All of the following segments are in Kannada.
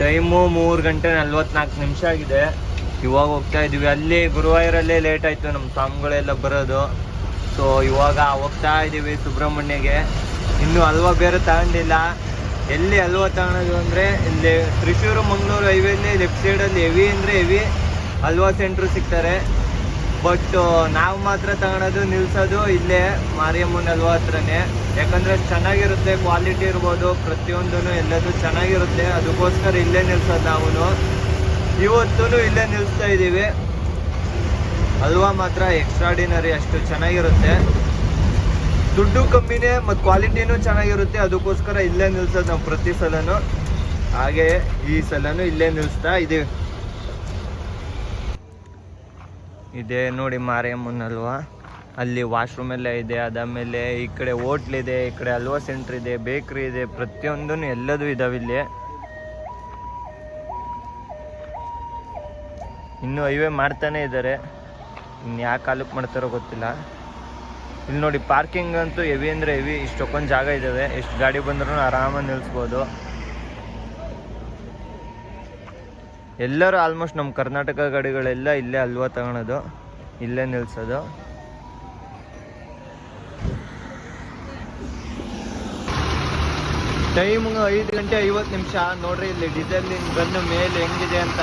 ಟೈಮು 3:44 ಆಗಿದೆ. ಇವಾಗ ಹೋಗ್ತಾ ಇದೀವಿ. ಅಲ್ಲಿ ಗುರುವಾಯೂರಲ್ಲೇ ಲೇಟ್ ಆಯ್ತು ನಮ್ಮ ಸ್ವಾಮಿಗಳೆಲ್ಲ ಬರೋದು. ಸೊ ಇವಾಗ ಹೋಗ್ತಾ ಇದೀವಿ ಸುಬ್ರಹ್ಮಣ್ಯಗೆ. ಇನ್ನು ಹಲ್ವಾ ಬೇರೆ ತಗೊಂಡಿಲ್ಲ. ಎಲ್ಲಿ ಹಲ್ವಾ ತಗೊಳೋದು ಅಂದರೆ ಇಲ್ಲಿ ತ್ರಿಶೂರು ಮಂಗಳೂರು ಹೈವೇಲಿ ಲೆಫ್ಟ್ ಸೈಡಲ್ಲಿ ಹೆವಿ ಅಂದರೆ ಹೆವಿ ಹಲ್ವಾ ಸೆಂಟ್ರು ಸಿಗ್ತಾರೆ. ಬಟ್ ನಾವು ಮಾತ್ರ ತಗೊಳೋದು ನಿಲ್ಸೋದು ಇಲ್ಲೇ ಮಾರಿಯಮ್ಮನ ಹಲ್ವಾ ಹತ್ರನೇ. ಯಾಕಂದರೆ ಚೆನ್ನಾಗಿರುತ್ತೆ, ಕ್ವಾಲಿಟಿ ಇರ್ಬೋದು, ಪ್ರತಿಯೊಂದೂ ಎಲ್ಲದೂ ಚೆನ್ನಾಗಿರುತ್ತೆ. ಅದಕ್ಕೋಸ್ಕರ ಇಲ್ಲೇ ನಿಲ್ಸೋದು ನಾವು. ಇವತ್ತೂ ಇಲ್ಲೇ ನಿಲ್ಲಿಸ್ತಾ ಇದ್ದೀವಿ. ಹಲ್ವಾ ಮಾತ್ರ ಎಕ್ಸ್ಟ್ರಾಡಿನರಿ, ಅಷ್ಟು ಚೆನ್ನಾಗಿರುತ್ತೆ. ದುಡ್ಡು ಕಮ್ಮಿನೇ ಮತ್ತು ಕ್ವಾಲಿಟಿನೂ ಚೆನ್ನಾಗಿರುತ್ತೆ. ಅದಕ್ಕೋಸ್ಕರ ಇಲ್ಲೇ ನಿಲ್ಸೋದು ನಾವು ಪ್ರತಿ ಸಲನೂ. ಹಾಗೆ ಈ ಸಲನೂ ಇಲ್ಲೇ ನಿಲ್ಲಿಸ್ತಾ ಇದ್ದೀವಿ. ಇದೆ ನೋಡಿ ಮಾರಿಯಮ್ಮನ ಹಲ್ವಾ. ಅಲ್ಲಿ ವಾಶ್ರೂಮ್ ಎಲ್ಲ ಇದೆ. ಅದಾದಮೇಲೆ ಈ ಕಡೆ ಹೋಟ್ಲಿದೆ, ಈ ಕಡೆ ಹಲ್ವಾ ಸೆಂಟ್ರ್ ಇದೆ, ಬೇಕ್ರಿ ಇದೆ, ಪ್ರತಿಯೊಂದೂ ಎಲ್ಲದೂ ಇದಾವೆ ಇಲ್ಲಿ. ಇನ್ನೂ ಹೈವೇ ಮಾಡ್ತಾನೆ ಇದ್ದಾರೆ. ಇನ್ನು ಯಾವ ಕಾಲಕ್ಕೆ ಮಾಡ್ತಾರೋ ಗೊತ್ತಿಲ್ಲ. ಇಲ್ಲಿ ನೋಡಿ ಪಾರ್ಕಿಂಗ್ ಅಂತೂ ಹೆವಿ ಅಂದರೆ ಹೆವಿ. ಇಷ್ಟೊಂದು ಜಾಗ ಇದ್ದಾವೆ. ಎಷ್ಟು ಗಾಡಿ ಬಂದ್ರೂ ಆರಾಮಾಗಿ ನಿಲ್ಲಿಸ್ಬೋದು. ಎಲ್ಲರೂ ಆಲ್ಮೋಸ್ಟ್ ನಮ್ಮ ಕರ್ನಾಟಕ ಗಾಡಿಗಳೆಲ್ಲ ಇಲ್ಲೇ ಹಲ್ವಾ ತಗೊಳೋದು, ಇಲ್ಲೇ ನಿಲ್ಲಿಸೋದು. ಟೈಮ್ 5:50 ನೋಡ್ರಿ. ಇಲ್ಲಿ ಡೀಸೆಲಿನ ಗನ್ ಮೇಲೆ ಹೆಂಗಿದೆ ಅಂತ.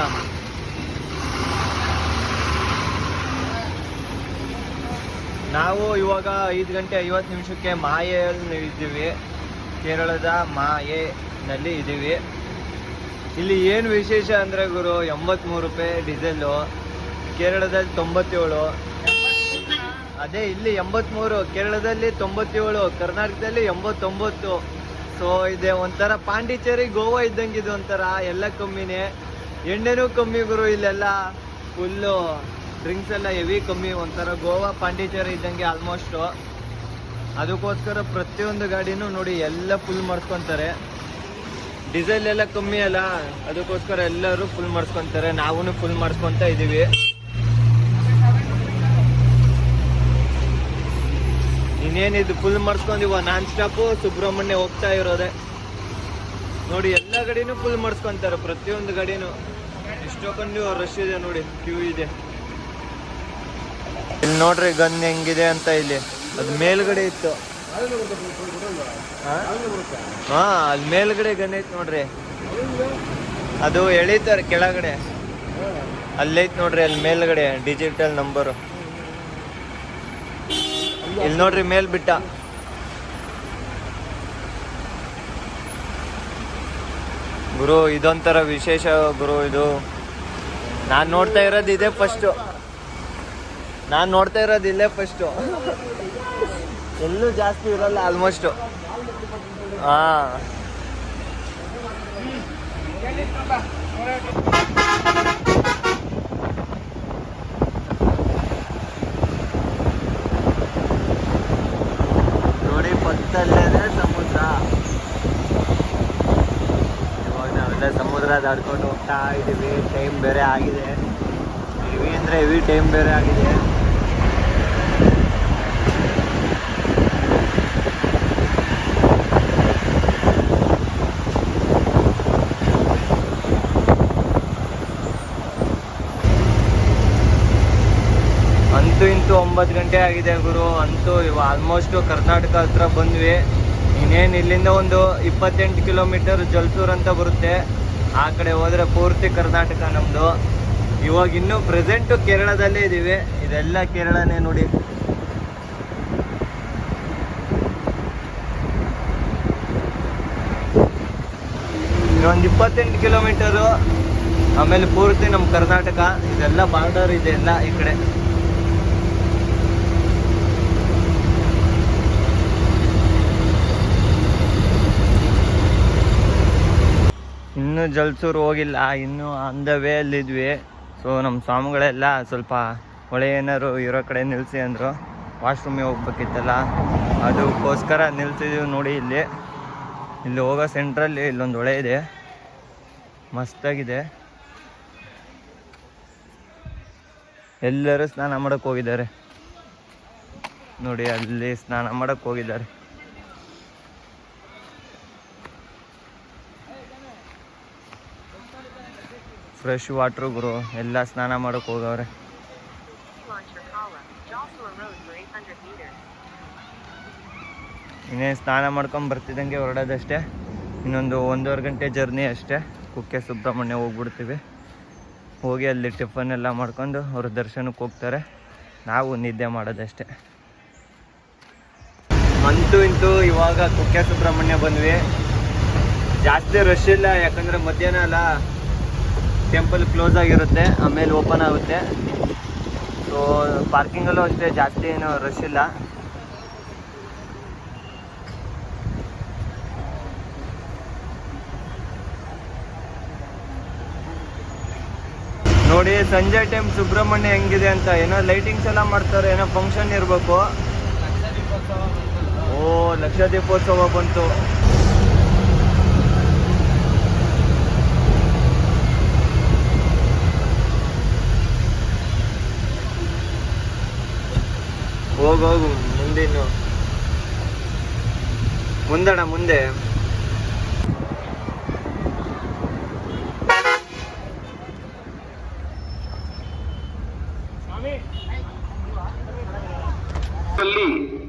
ನಾವು ಇವಾಗ 5:50 ಮಾಯೆಯಲ್ಲಿ ಇದ್ದೀವಿ. ಕೇರಳದ ಮಾಯೆನಲ್ಲಿ ಇದ್ದೀವಿ. ಇಲ್ಲಿ ಏನು ವಿಶೇಷ ಅಂದರೆ ಗುರು, 83 ರೂಪಾಯಿ ಡೀಸೆಲ್ಲು. ಕೇರಳದಲ್ಲಿ 97. ಅದೇ ಇಲ್ಲಿ 83, ಕೇರಳದಲ್ಲಿ 97, ಕರ್ನಾಟಕದಲ್ಲಿ 89. ಸೊ ಇದೆ ಒಂಥರ ಪಾಂಡಿಚೇರಿ ಗೋವಾ ಇದ್ದಂಗೆ. ಒಂಥರ ಎಲ್ಲ ಕಮ್ಮಿನೇ. ಎಣ್ಣೆನೂ ಕಮ್ಮಿ ಗುರು. ಇಲ್ಲೆಲ್ಲ ಫುಲ್ಲು ಡ್ರಿಂಕ್ಸ್ ಎಲ್ಲ ಹೆವಿ ಕಮ್ಮಿ. ಒಂಥರ ಗೋವಾ ಪಾಂಡಿಚೇರಿ ಇದ್ದಂಗೆ ಆಲ್ಮೋಸ್ಟು. ಅದಕ್ಕೋಸ್ಕರ ಪ್ರತಿಯೊಂದು ಗಾಡಿನೂ ನೋಡಿ ಎಲ್ಲ ಫುಲ್ ಮಾಡಿಸ್ಕೊತಾರೆ. ಡೀಸೆಲ್ ಎಲ್ಲ ಕಮ್ಮಿ ಅಲ್ಲ, ಅದಕ್ಕೋಸ್ಕರ ಎಲ್ಲರೂ ಫುಲ್ ಮಾಡಿಸ್ಕೊತಾರೆ. ನಾವು ಫುಲ್ ಮಾಡಿಸ್ಕೊತಾ ಇದ್ದೀವಿ. ಇನ್ನೇನಿದು ಫುಲ್ ಮಾಡಿಸ್ಕೊಂಡಿವ ನಾನ್ ಸ್ಟಾಪು ಸುಬ್ರಹ್ಮಣ್ಯ ಹೋಗ್ತಾ ಇರೋದೆ. ನೋಡಿ ಎಲ್ಲ ಗಾಡಿನೂ ಫುಲ್ ಮಾಡಿಸ್ಕೊತಾರೆ, ಪ್ರತಿಯೊಂದು ಗಾಡಿನೂ. ಇಷ್ಟೊಂದು ರಶ್ ಇದೆ ನೋಡಿ, ಕ್ಯೂ ಇದೆ. ಇಲ್ಲಿ ನೋಡ್ರಿ ಗನ್ ಹೆಂಗಿದೆ ಅಂತ. ಇಲ್ಲಿ ಅದು ಮೇಲ್ಗಡೆ ಇತ್ತು. ಹಾ, ಅಲ್ಲಿ ಮೇಲ್ಗಡೆ ಗನ್ ಐತ್ ನೋಡ್ರಿ. ಅದು ಎಳಿತಾರೆ ಕೆಳಗಡೆ. ಅಲ್ಲೈತ್ ನೋಡ್ರಿ, ಅಲ್ಲಿ ಮೇಲ್ಗಡೆ ಡಿಜಿಟಲ್ ನಂಬರು. ಇಲ್ಲಿ ನೋಡ್ರಿ ಮೇಲ್ ಬಿಟ್ಟ. ಗುರು ಇದೊಂಥರ ವಿಶೇಷ ಗುರು. ಇದು ನಾನು ನೋಡ್ತಾ ಇರೋದು ಇದೇ ಫಸ್ಟು. ಇಲ್ಲೇ ಫಸ್ಟು. ಎಲ್ಲೂ ಜಾಸ್ತಿ ಇರಲ್ಲ ಆಲ್ಮೋಸ್ಟು. ಹಾಂ, ನೋಡಿ ಪಕ್ಕದಲ್ಲೇ ಸಮುದ್ರ. ಇವಾಗ ನಾವೆಲ್ಲ ಸಮುದ್ರ ದಾಟ್ಕೊಂಡು ಹೋಗ್ತಾ ಇದ್ದೀವಿ. ಟೈಮ್ ಬೇರೆ ಆಗಿದೆ. ಹೆವಿ ಅಂದರೆ ಹೆವಿ ಟೈಮ್ ಬೇರೆ ಆಗಿದೆ. ಇಂತೂ 9 ಗಂಟೆ ಆಗಿದೆ ಗುರು. ಅಂತೂ ಇವಾಗ ಆಲ್ಮೋಸ್ಟು ಕರ್ನಾಟಕ ಹತ್ರ ಬಂದ್ವಿ. ಇನ್ನೇನು ಇಲ್ಲಿಂದ ಒಂದು 28 ಕಿಲೋಮೀಟರ್ ಜಲ್ಸೂರ್ ಅಂತ ಬರುತ್ತೆ. ಆ ಕಡೆ ಹೋದರೆ ಪೂರ್ತಿ ಕರ್ನಾಟಕ ನಮ್ಮದು. ಇವಾಗ ಇನ್ನೂ ಪ್ರೆಸೆಂಟು ಕೇರಳದಲ್ಲೇ ಇದ್ದೀವಿ. ಇದೆಲ್ಲ ಕೇರಳನೇ ನೋಡಿ. ಇನ್ನೊಂದು 28 ಕಿಲೋಮೀಟರು, ಆಮೇಲೆ ಪೂರ್ತಿ ನಮ್ಮ ಕರ್ನಾಟಕ. ಇದೆಲ್ಲ ಬಾರ್ಡರ್ ಇದೆ ಎಲ್ಲ ಈ ಕಡೆ. ಇನ್ನೂ ಜಲ್ಸೂರು ಹೋಗಿಲ್ಲ, ಇನ್ನೂ ಆನ್ ದ ವೇ ಅಲ್ಲಿದ್ವಿ. ಸೊ ನಮ್ಮ ಸ್ವಾಮಿಗಳೆಲ್ಲ ಸ್ವಲ್ಪ ಹೊಳೆ ಏನಾರು ಇರೋ ಕಡೆ ನಿಲ್ಲಿಸಿ ಅಂದರು. ವಾಶ್ರೂಮಿಗೆ ಹೋಗ್ಬೇಕಿತ್ತಲ್ಲ, ಅದಕ್ಕೋಸ್ಕರ ನಿಲ್ಸಿದ್ದೀವಿ ನೋಡಿ. ಇಲ್ಲಿ ಹೋಗೋ ಸೆಂಟ್ರಲ್ಲಿ ಇಲ್ಲೊಂದು ಹೊಳೆ ಇದೆ, ಮಸ್ತಾಗಿದೆ. ಎಲ್ಲರೂ ಸ್ನಾನ ಮಾಡೋಕ್ಕೆ ಹೋಗಿದ್ದಾರೆ ನೋಡಿ, ಅಲ್ಲಿ ಸ್ನಾನ ಮಾಡೋಕ್ಕೆ ಹೋಗಿದ್ದಾರೆ. ಫ್ರೆಶ್ ವಾಟ್ರು ಗುರು, ಎಲ್ಲ ಸ್ನಾನ ಮಾಡೋಕೆ ಹೋಗವ್ರೆ. ಇನ್ನೇನು ಸ್ನಾನ ಮಾಡ್ಕೊಂಡು ಬರ್ತಿದ್ದಂಗೆ ಹೊರಡೋದಷ್ಟೇ. ಇನ್ನೊಂದು 1.5 ಗಂಟೆ ಜರ್ನಿ ಅಷ್ಟೇ. ಕುಕ್ಕೆ ಸುಬ್ರಹ್ಮಣ್ಯ ಹೋಗ್ಬಿಡ್ತೀವಿ. ಹೋಗಿ ಅಲ್ಲಿ ಟಿಫನ್ ಎಲ್ಲ ಮಾಡ್ಕೊಂಡು ಅವ್ರ ದರ್ಶನಕ್ಕೆ ಹೋಗ್ತಾರೆ. ನಾವು ನಿದ್ದೆ ಮಾಡೋದಷ್ಟೇ. ಅಂತೂ ಇಂತೂ ಇವಾಗ ಕುಕ್ಕೆ ಸುಬ್ರಹ್ಮಣ್ಯ ಬಂದ್ವಿ. ಜಾಸ್ತಿ ರಶ್ ಇಲ್ಲ, ಯಾಕಂದರೆ ಮಧ್ಯಾಹ್ನ ಅಲ್ಲ, ಟೆಂಪಲ್ ಕ್ಲೋಸ್ ಆಗಿರುತ್ತೆ, ಆಮೇಲೆ ಓಪನ್ ಆಗುತ್ತೆ. ಸೊ ಪಾರ್ಕಿಂಗಲ್ಲೂ ಅಷ್ಟೇ ಜಾಸ್ತಿ ಏನು ರಶ್ ಇಲ್ಲ. ನೋಡಿ ಸಂಜೆ ಟೈಮ್ ಸುಬ್ರಹ್ಮಣ್ಯ ಹೆಂಗಿದೆ ಅಂತ. ಏನೋ ಲೈಟಿಂಗ್ಸ್ ಎಲ್ಲ ಮಾಡ್ತಾರೆ, ಏನೋ ಫಂಕ್ಷನ್ ಇರಬೇಕು. ಓ, ಲಕ್ಷ ದೀಪೋತ್ಸವ ಬಂತು. ಹೋಗು ಮುಂದಿನ್ನು ಮುಂದಣ ಮುಂದೆ.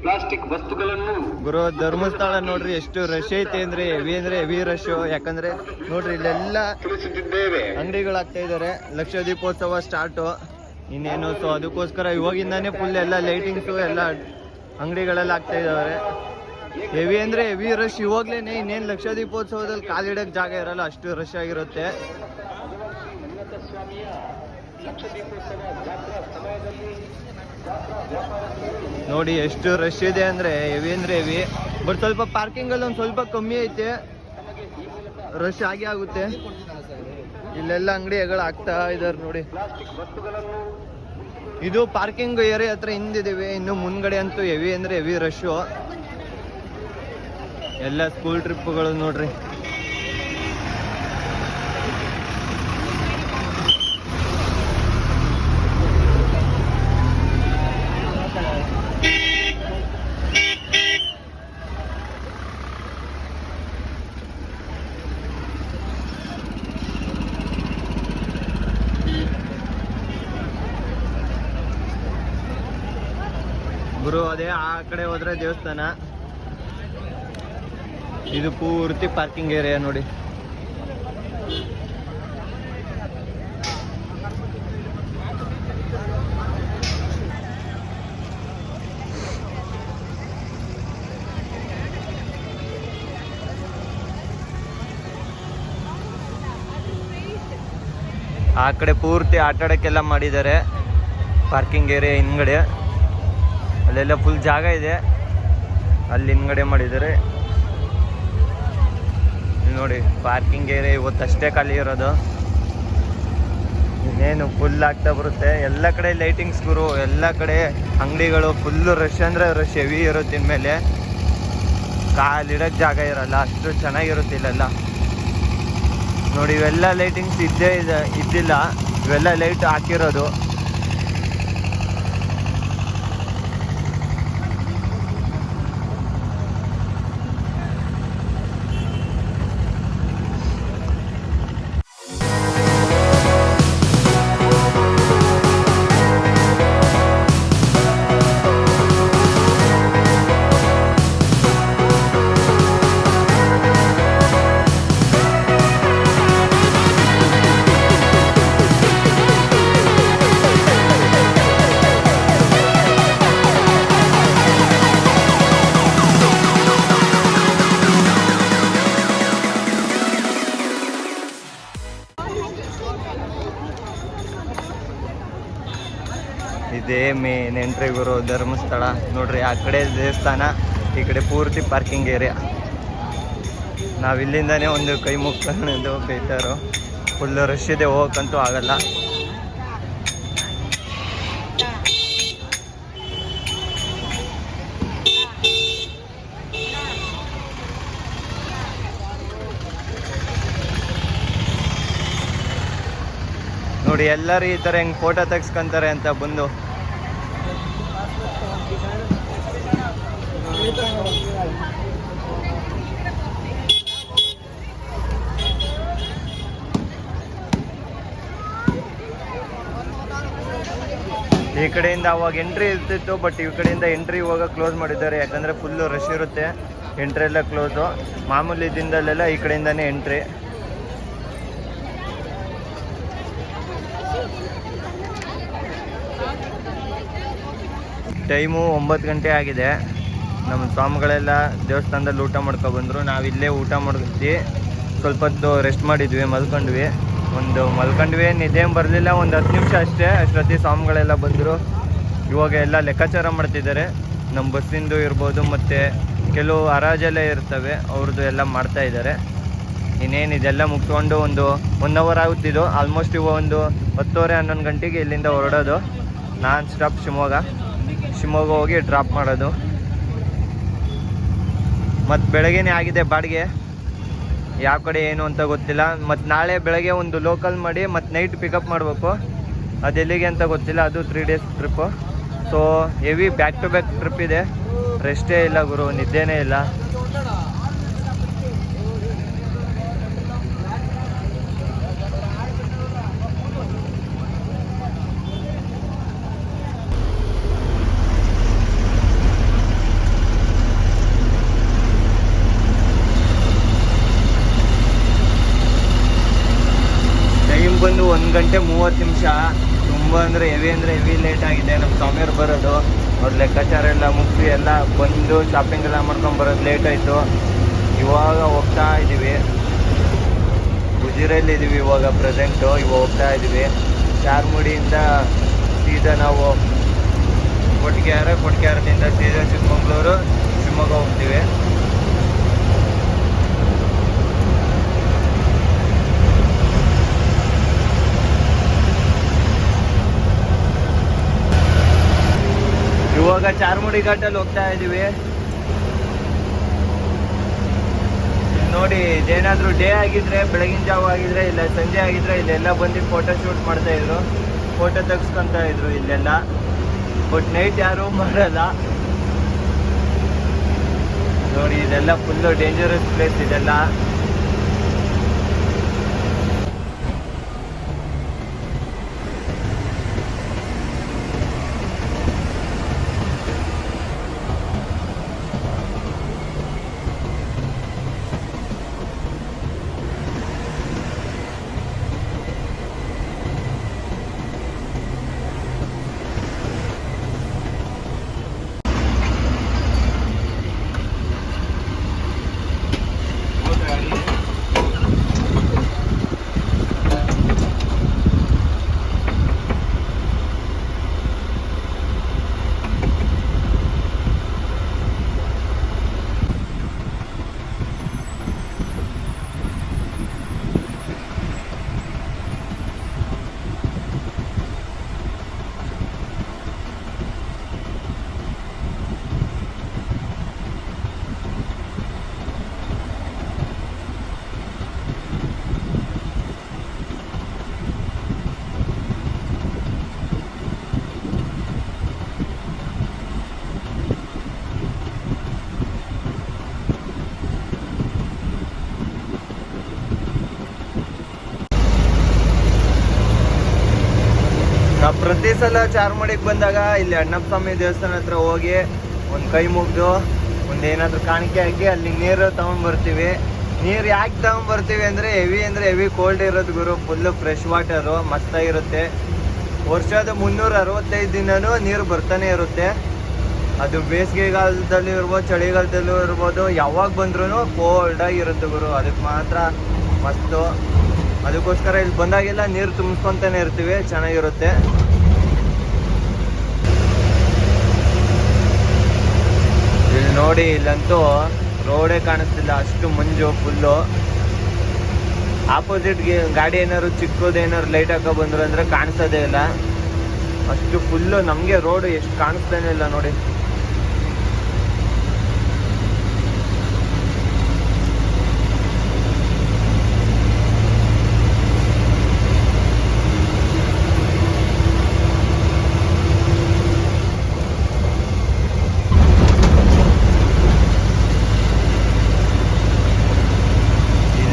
ಪ್ಲಾಸ್ಟಿಕ್ ವಸ್ತುಗಳನ್ನು ಗುರು, ಧರ್ಮಸ್ಥಳ ನೋಡ್ರಿ ಎಷ್ಟು ರಶ್ ಐತೆ ಅಂದ್ರೆ ಹೆವಿ ರಶ್. ಯಾಕಂದ್ರೆ ನೋಡ್ರಿ ಇಲ್ಲೆಲ್ಲ ಅಂಗಡಿಗಳಾಗ್ತಾ ಇದಾರೆ. ಲಕ್ಷ ದೀಪೋತ್ಸವ ಸ್ಟಾರ್ಟು ಇನ್ನೇನು. ಸೊ ಅದಕ್ಕೋಸ್ಕರ ಇವಾಗಿಂದಾನೇ ಫುಲ್ ಎಲ್ಲ ಲೈಟಿಂಗ್ಸು ಎಲ್ಲ ಅಂಗಡಿಗಳೆಲ್ಲ ಆಗ್ತಾ ಇದಾವೆ. ಹೆವಿ ಅಂದ್ರೆ ಹೆವಿ ರಶ್ ಇವಾಗ್ಲೇನೆ. ಇನ್ನೇನು ಲಕ್ಷ ದೀಪೋತ್ಸವದಲ್ಲಿ ಕಾಲಿಡಕ್ಕೆ ಜಾಗ ಇರಲ್ಲ, ಅಷ್ಟು ರಶ್ ಆಗಿರುತ್ತೆ. ನೋಡಿ ಎಷ್ಟು ರಶ್ ಇದೆ ಅಂದ್ರೆ ಹೆವಿ. ಬಟ್ ಸ್ವಲ್ಪ ಪಾರ್ಕಿಂಗ್ ಅಲ್ಲಿ ಒಂದು ಸ್ವಲ್ಪ ಕಮ್ಮಿ ಐತೆ, ರಶ್ ಆಗುತ್ತೆ. ಇಲ್ಲೆಲ್ಲ ಅಂಗಡಿಗಳು ಆಗ್ತಾ ಇದಾರೆ ನೋಡಿ. ಇದು ಪಾರ್ಕಿಂಗ್ ಏರಿಯಾ ಹತ್ರ ಹಿಂದಿದ್ದೀವಿ. ಇನ್ನು ಮುಂದ್ಗಡೆ ಅಂತೂ ಹೆವಿ ಅಂದ್ರೆ ಹೆವಿ ರಶ್. ಎಲ್ಲ ಸ್ಕೂಲ್ ಟ್ರಿಪ್ಗಳು ನೋಡ್ರಿ. ಗುರು, ಅದೇ ಆ ಕಡೆ ಹೋದ್ರೆ ದೇವಸ್ಥಾನ. ಇದು ಪೂರ್ತಿ ಪಾರ್ಕಿಂಗ್ ಏರಿಯಾ ನೋಡಿ. ಆ ಕಡೆ ಪೂರ್ತಿ ಆಟ ಆಡೋಕ್ಕೆಲ್ಲ ಮಾಡಿದ್ದಾರೆ. ಪಾರ್ಕಿಂಗ್ ಏರಿಯಾ ಹಿಂದ್ಗಡೆ ಅಲ್ಲೆಲ್ಲ ಫುಲ್ ಜಾಗ ಇದೆ, ಅಲ್ಲಿ ಹಿಂದ್ಗಡೆ ಮಾಡಿದ್ದಾರೆ ನೋಡಿ. ಪಾರ್ಕಿಂಗ್ ಏರಿಯಾ ಇವತ್ತಷ್ಟೇ ಖಾಲಿ ಇರೋದು. ಇನ್ನೇನು ಫುಲ್ ಆಗ್ತಾ ಬರುತ್ತೆ. ಎಲ್ಲ ಕಡೆ ಲೈಟಿಂಗ್ಸ್ ಗುರು, ಎಲ್ಲ ಕಡೆ ಅಂಗಡಿಗಳು ಫುಲ್ಲು. ರಶ್ ಅಂದರೆ ರಶ್ ಹೆವಿ ಇರುತ್ತೆ. ಇನ್ಮೇಲೆ ಕಾಲಿಡೋಕ್ಕೆ ಜಾಗ ಇರಲ್ಲ, ಅಷ್ಟು ಚೆನ್ನಾಗಿರುತ್ತೆ ಇಲ್ಲೆಲ್ಲ ನೋಡಿ. ಇವೆಲ್ಲ ಲೈಟಿಂಗ್ಸ್ ಇದ್ದಿಲ್ಲ, ಇವೆಲ್ಲ ಲೈಟ್ ಹಾಕಿರೋದು. ಇದೇ ಮೇನ್ ಎಂಟ್ರಿ ಗುರು, ಧರ್ಮಸ್ಥಳ ನೋಡ್ರಿ. ಆ ಕಡೆ ದೇವಸ್ಥಾನ, ಈ ಕಡೆ ಪೂರ್ತಿ ಪಾರ್ಕಿಂಗ್ ಏರಿಯಾ. ನಾವಿಲ್ಲಿಂದಾನೇ ಒಂದು ಕೈ ಮುಗ್ಕೊಂಡು ಬೇಯ್ತಾರೋ. ಫುಲ್ಲು ರಶ್ ಇದೆ, ಹೋಗಕ್ಕಂತೂ ಆಗಲ್ಲ. ನೋಡಿ ಎಲ್ಲರೂ ಈ ಥರ ಹೆಂಗೆ ಫೋಟೋ ತೆಗ್ಸ್ಕೊಂತಾರೆ ಅಂತ ಬಂದು. ಈ ಕಡೆಯಿಂದ ಅವಾಗ ಎಂಟ್ರಿ ಇರ್ತಿತ್ತು, ಬಟ್ ಈ ಕಡೆಯಿಂದ ಎಂಟ್ರಿ ಇವಾಗ ಕ್ಲೋಸ್ ಮಾಡಿದ್ದಾರೆ. ಯಾಕಂದರೆ ಫುಲ್ಲು ರಶ್ ಇರುತ್ತೆ, ಎಂಟ್ರಿ ಎಲ್ಲ ಕ್ಲೋಸು. ಮಾಮೂಲಿ ದಿನದಲ್ಲೆಲ್ಲ ಈ ಕಡೆಯಿಂದನೇ ಎಂಟ್ರಿ. ಟೈಮು 9 ಗಂಟೆ ಆಗಿದೆ. ನಮ್ಮ ಸ್ವಾಮಿಗಳೆಲ್ಲ ದೇವಸ್ಥಾನದಲ್ಲಿ ಊಟ ಮಾಡ್ಕೊಬಂದರು. ನಾವಿಲ್ಲೇ ಊಟ ಮಾಡಿದ್ವಿ, ಸ್ವಲ್ಪ ಹೊತ್ತು ರೆಸ್ಟ್ ಮಾಡಿದ್ವಿ, ಮಲ್ಕೊಂಡ್ವಿ. ನಿದ್ದೇನು ಬರಲಿಲ್ಲ, ಒಂದು 10 ನಿಮಿಷ ಅಷ್ಟೇ. ಅಷ್ಟೊತ್ತಿ ಸ್ವಾಮಿಗಳೆಲ್ಲ ಬಂದರು. ಇವಾಗ ಎಲ್ಲ ಲೆಕ್ಕಾಚಾರ ಮಾಡ್ತಿದ್ದಾರೆ. ನಮ್ಮ ಬಸ್ಸಿಂದು ಇರ್ಬೋದು, ಮತ್ತು ಕೆಲವು ಹರಾಜೆಲ್ಲ ಇರ್ತವೆ, ಅವ್ರದ್ದು ಎಲ್ಲ ಮಾಡ್ತಾಯಿದ್ದಾರೆ. ಇನ್ನೇನು ಇದೆಲ್ಲ ಮುಗಿಸ್ಕೊಂಡು ಒಂದು 1 ಅವರ್ ಆಗುತ್ತಿದ್ದು. ಆಲ್ಮೋಸ್ಟ್ ಇವಾಗ ಒಂದು 10:30-11 ಗಂಟೆಗೆ ಇಲ್ಲಿಂದ ಹೊರಡೋದು. ನಾನ್ ಸ್ಟಾಪ್ ಶಿವಮೊಗ್ಗ ಹೋಗಿ ಡ್ರಾಪ್ ಮಾಡೋದು. ಮತ್ತು ಬೆಳಗ್ಗೆನೇ ಆಗಿದೆ ಬಾಡಿಗೆ, ಯಾವ ಕಡೆ ಏನು ಅಂತ ಗೊತ್ತಿಲ್ಲ. ಮತ್ತು ನಾಳೆ ಬೆಳಗ್ಗೆ ಒಂದು ಲೋಕಲ್ ಮಾಡಿ ಮತ್ತು ನೈಟ್ ಪಿಕಪ್ ಮಾಡಬೇಕು. ಅದೆಲ್ಲಿಗೆ ಅಂತ ಗೊತ್ತಿಲ್ಲ. ಅದು 3 days trip. So heavy back to back trip ಇದೆ. ರೆಸ್ಟೇ ಇಲ್ಲ ಗುರು, ನಿದ್ದೆನೇ ಇಲ್ಲ. ಬಂದು 1 ಗಂಟೆ 30 ನಿಮಿಷ. ತುಂಬ ಅಂದರೆ ಹೆವಿ ಲೇಟ್ ಆಗಿದೆ. ನಮ್ಮ ಸ್ವಾಮಿಯವ್ರು ಬರೋದು, ಅವ್ರ ಲೆಕ್ಕಾಚಾರ ಎಲ್ಲ ಮುಗಿಸಿ ಎಲ್ಲ ಬಂದು ಶಾಪಿಂಗ್ ಎಲ್ಲ ಮಾಡ್ಕೊಂಬರೋದು ಲೇಟ್ ಆಯಿತು. ಇವಾಗ ಹೋಗ್ತಾ ಇದ್ದೀವಿ, ಉಜಿರೆಯಲ್ಲಿ ಇದ್ದೀವಿ ಇವಾಗ ಪ್ರೆಸೆಂಟು. ಇವಾಗ ಹೋಗ್ತಾ ಇದ್ದೀವಿ ಚಾರ್ಮುಡಿಯಿಂದ ಸೀದಾ ನಾವು ಕೊಟ್ಗೆಹಾರದಿಂದ ಸೀದಾ ಶಿವಮೊಗ್ಗ ಹೋಗ್ತೀವಿ. ಇವಾಗ ಚಾರ್ಮುಡಿ ಘಾಟಲ್ಲಿ ಹೋಗ್ತಾ ಇದ್ದೀವಿ. ನೋಡಿ, ಇದೇನಾದರೂ ಡೇ ಆಗಿದ್ರೆ, ಬೆಳಗಿನ ಜಾವ ಆಗಿದ್ರೆ, ಇಲ್ಲ ಸಂಜೆ ಆಗಿದ್ರೆ ಇಲ್ಲೆಲ್ಲ ಬಂದು ಫೋಟೋ ಶೂಟ್ ಮಾಡ್ತಾಯಿದ್ರು, ಫೋಟೋ ತೆಗ್ಸ್ಕೊತಾ ಇದ್ರು ಇಲ್ಲೆಲ್ಲ. ಬಟ್ ನೈಟ್ ಯಾರೂ ಮಾಡಲ್ಲ ನೋಡಿ. ಇದೆಲ್ಲ ಫುಲ್ಲು ಡೇಂಜರಸ್ ಪ್ಲೇಸ್ ಇದೆಲ್ಲ. ಪ್ರತಿ ಸಲ ಚಾರ್ಮಡಿಗೆ ಬಂದಾಗ ಇಲ್ಲಿ ಅಣ್ಣಪ್ಪ ಸ್ವಾಮಿ ದೇವಸ್ಥಾನ ಹತ್ರ ಹೋಗಿ ಒಂದು ಕೈ ಮುಗಿದು ಒಂದು ಏನಾದರೂ ಕಾಣಿಕೆ ಹಾಕಿ ಅಲ್ಲಿ ನೀರು ತೊಗೊಂಡ್ಬರ್ತೀವಿ. ನೀರು ಯಾಕೆ ತೊಗೊಂಡ್ಬರ್ತೀವಿ ಅಂದರೆ ಹೆವಿ ಕೋಲ್ಡ್ ಇರೋದು ಗುರು. ಫುಲ್ಲು ಫ್ರೆಶ್ ವಾಟರು ಮಸ್ತಾಗಿರುತ್ತೆ. ವರ್ಷದ 365 ದಿನವೂ ನೀರು ಬರ್ತಾನೆ ಇರುತ್ತೆ. ಅದು ಬೇಸಿಗೆಗಾಲದಲ್ಲಿ ಇರ್ಬೋದು, ಚಳಿಗಾಲದಲ್ಲೂ ಇರ್ಬೋದು, ಯಾವಾಗ ಬಂದ್ರೂ ಕೋಲ್ಡಾಗಿರುತ್ತೆ ಗುರು. ಅದಕ್ಕೆ ಮಾತ್ರ ಮಸ್ತು. ಅದಕ್ಕೋಸ್ಕರ ಇಲ್ಲಿ ಬಂದಾಗೆಲ್ಲ ನೀರು ತುಂಬಿಸ್ಕೊತಾನೆ ಇರ್ತೀವಿ, ಚೆನ್ನಾಗಿರುತ್ತೆ. ಇಲ್ಲಿ ನೋಡಿ, ಇಲ್ಲಂತೂ ರೋಡೇ ಕಾಣಿಸ್ತಿಲ್ಲ, ಅಷ್ಟು ಮಂಜು ಫುಲ್ಲು. ಆಪೋಸಿಟ್ ಗಾಡಿ ಏನಾದ್ರು ಚಿಕ್ಕದೇನಾದ್ರು ಲೈಟ್ ಹಾಕೋ ಬಂದ್ರು ಅಂದರೆ ಕಾಣಿಸೋದೇ ಇಲ್ಲ, ಅಷ್ಟು ಫುಲ್ಲು. ನಮಗೆ ರೋಡ್ ಎಷ್ಟು ಕಾಣಿಸ್ತಾನೆ ಇಲ್ಲ ನೋಡಿ.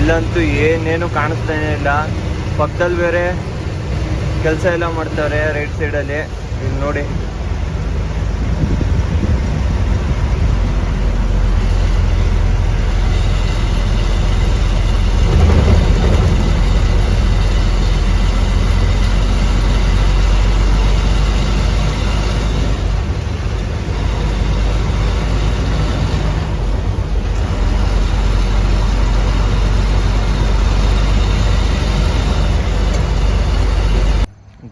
ಇಲ್ಲಂತೂ ಏನೇನು ಕಾಣಿಸ್ತಾನೆ ಇಲ್ಲ. ಪಕ್ಕದಲ್ಲಿ ಬೇರೆ ಕೆಲಸ ಎಲ್ಲ ಮಾಡ್ತಾರೆ ರೈಟ್ ಸೈಡಲ್ಲಿ. ಇಲ್ಲಿ ನೋಡಿ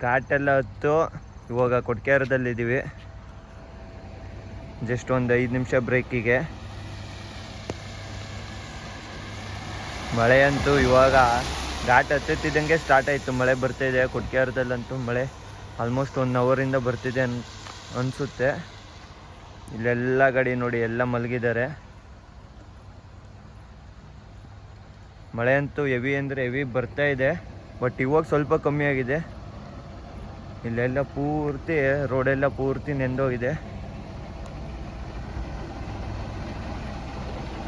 ಘಾಟೆಲ್ಲ ಹತ್ತು ಇವಾಗ ಕೊಟ್ಕೇರದಲ್ಲಿದ್ದೀವಿ. ಜಸ್ಟ್ ಒಂದು 5 ನಿಮಿಷ ಬ್ರೇಕಿಗೆ. ಮಳೆ ಅಂತೂ ಇವಾಗ ಘಾಟ್ ಹತ್ತುತ್ತಿದ್ದಂಗೆ ಸ್ಟಾರ್ಟ್ ಆಯಿತು. ಮಳೆ ಬರ್ತಾಯಿದೆ ಕೊಟ್ಕೇರದಲ್ಲಂತೂ. ಮಳೆ ಆಲ್ಮೋಸ್ಟ್ 1 ಅವರಿಂದ ಬರ್ತಿದೆ ಅನಿಸುತ್ತೆ. ಇಲ್ಲೆಲ್ಲ ಗಾಡಿ ನೋಡಿ ಎಲ್ಲ ಮಲಗಿದ್ದಾರೆ. ಮಳೆ ಅಂತೂ ಹೆವಿ ಅಂದರೆ ಹೆವಿ ಬರ್ತಾ ಇದೆ. ಬಟ್ ಇವಾಗ ಸ್ವಲ್ಪ ಕಮ್ಮಿ ಆಗಿದೆ. ಇಲ್ಲೆಲ್ಲ ಪೂರ್ತಿ ರೋಡೆಲ್ಲ ಪೂರ್ತಿ ನೆಂದೋಗಿದೆ.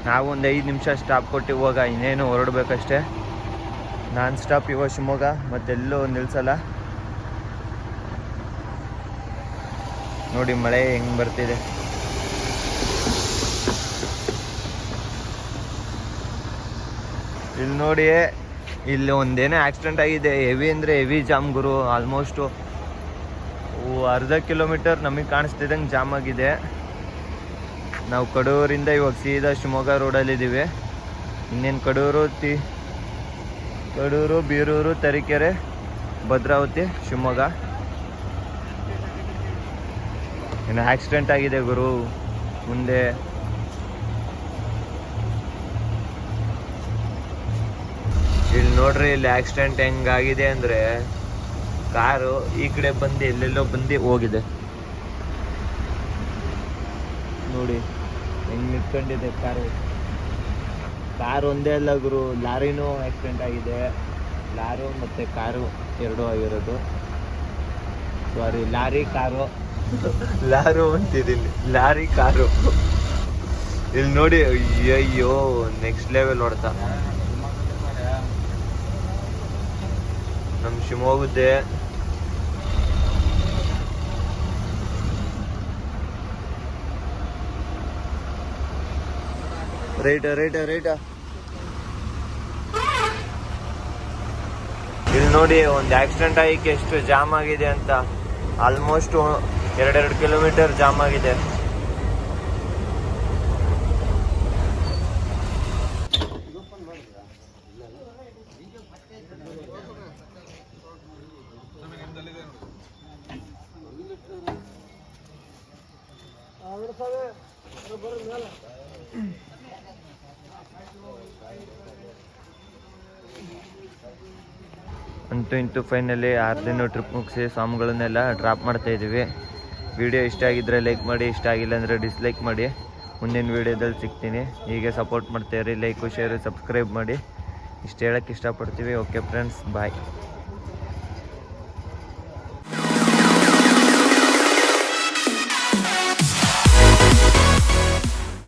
ನಾವು ಒಂದು 5 ನಿಮಿಷ ಸ್ಟಾಪ್ ಕೊಟ್ಟು ಇವಾಗ ಇನ್ನೇನು ಹೊರಡ್ಬೇಕಷ್ಟೇ. ನಾನ್ ಸ್ಟಾಪ್ ಇವಾಗ ಶಿವಮೊಗ್ಗ, ಮತ್ತೆಲ್ಲೂ ನಿಲ್ಸಲ್ಲ. ನೋಡಿ ಮಳೆ ಹೆಂಗೆ ಬರ್ತಿದೆ. ಇಲ್ಲಿ ನೋಡಿ, ಇಲ್ಲಿ ಒಂದೇನೋ ಆಕ್ಸಿಡೆಂಟ್ ಆಗಿದೆ. ಹೆವಿ ಅಂದರೆ ಹೆವಿ ಜಾಮ್ ಗುರು. ಆಲ್ಮೋಸ್ಟು ಅರ್ಧ ಕಿಲೋಮೀಟರ್ ನಮಗೆ ಕಾಣಿಸ್ತಿದ್ದಂಗೆ ಜಾಮ್ ಆಗಿದೆ. ನಾವು ಕಡೂರಿಂದ ಇವಾಗ ಸೀದಾ ಶಿವಮೊಗ್ಗ ರೋಡಲ್ಲಿದ್ದೀವಿ. ಇನ್ನೇನು ಕಡೂರು, ಬೀರೂರು, ತರೀಕೆರೆ, ಭದ್ರಾವತಿ, ಶಿವಮೊಗ್ಗ. ಇನ್ನು ಆಕ್ಸಿಡೆಂಟ್ ಆಗಿದೆ ಗುರು ಮುಂದೆ. ಇಲ್ಲಿ ನೋಡ್ರಿ, ಇಲ್ಲಿ ಆಕ್ಸಿಡೆಂಟ್ ಹೆಂಗಾಗಿದೆ ಅಂದರೆ ಕಾರು ಈ ಕಡೆ ಬಂದು ಎಲ್ಲೆಲ್ಲೋ ಬಂದು ಹೋಗಿದೆ. ನೋಡಿ ಹೆಂಗೆ ನಿಂತ್ಕೊಂಡಿದೆ ಕಾರು ಒಂದೇ ಅಲ್ಲ ಗುರು, ಲಾರಿನೂ ಆಕ್ಸಿಡೆಂಟ್ ಆಗಿದೆ. ಲಾರು ಮತ್ತು ಕಾರು ಎರಡೂ ಆಗಿರೋದು. ಸಾರಿ, ಲಾರು ಅಂತಿದ್ದೀನಿ, ಲಾರಿ ಕಾರು. ಇಲ್ಲಿ ನೋಡಿ, ಅಯ್ಯೋ ನೆಕ್ಸ್ಟ್ ಲೆವೆಲ್ ಹೊಡ್ತಾ. ನಮ್ಮ ಶಿವಮೊಗ್ಗದ್ದೆ. ರೈಟ ಇಲ್ಲಿ ನೋಡಿ, ಒಂದು ಆಕ್ಸಿಡೆಂಟ್ ಆಗಿ ಎಷ್ಟು ಜಾಮ್ ಆಗಿದೆ ಅಂತ. ಆಲ್ಮೋಸ್ಟ್ 2 ಕಿಲೋಮೀಟರ್ ಜಾಮ್ ಆಗಿದೆ. ಅಂತೂ ಫೈನಲಿ 6 ದಿನ ಟ್ರಿಪ್ ಮುಗಿಸಿ ಸ್ವಾಮಿಗಳನ್ನೆಲ್ಲ ಡ್ರಾಪ್ ಮಾಡ್ತಾ ಇದ್ದೀವಿ. ವಿಡಿಯೋ ಇಷ್ಟ ಆಗಿದ್ದರೆ ಲೈಕ್ ಮಾಡಿ, ಇಷ್ಟ ಆಗಿಲ್ಲ ಅಂದರೆ ಡಿಸ್ಲೈಕ್ ಮಾಡಿ. ಮುಂದಿನ ವೀಡಿಯೋದಲ್ಲಿ ಸಿಗ್ತೀನಿ. ಹೀಗೆ ಸಪೋರ್ಟ್ ಮಾಡ್ತಾಯಿರಿ. ಲೈಕು, ಶೇರು, ಸಬ್ಸ್ಕ್ರೈಬ್ ಮಾಡಿ. ಇಷ್ಟು ಹೇಳೋಕ್ಕೆ ಇಷ್ಟಪಡ್ತೀವಿ. ಓಕೆ ಫ್ರೆಂಡ್ಸ್, ಬಾಯ್.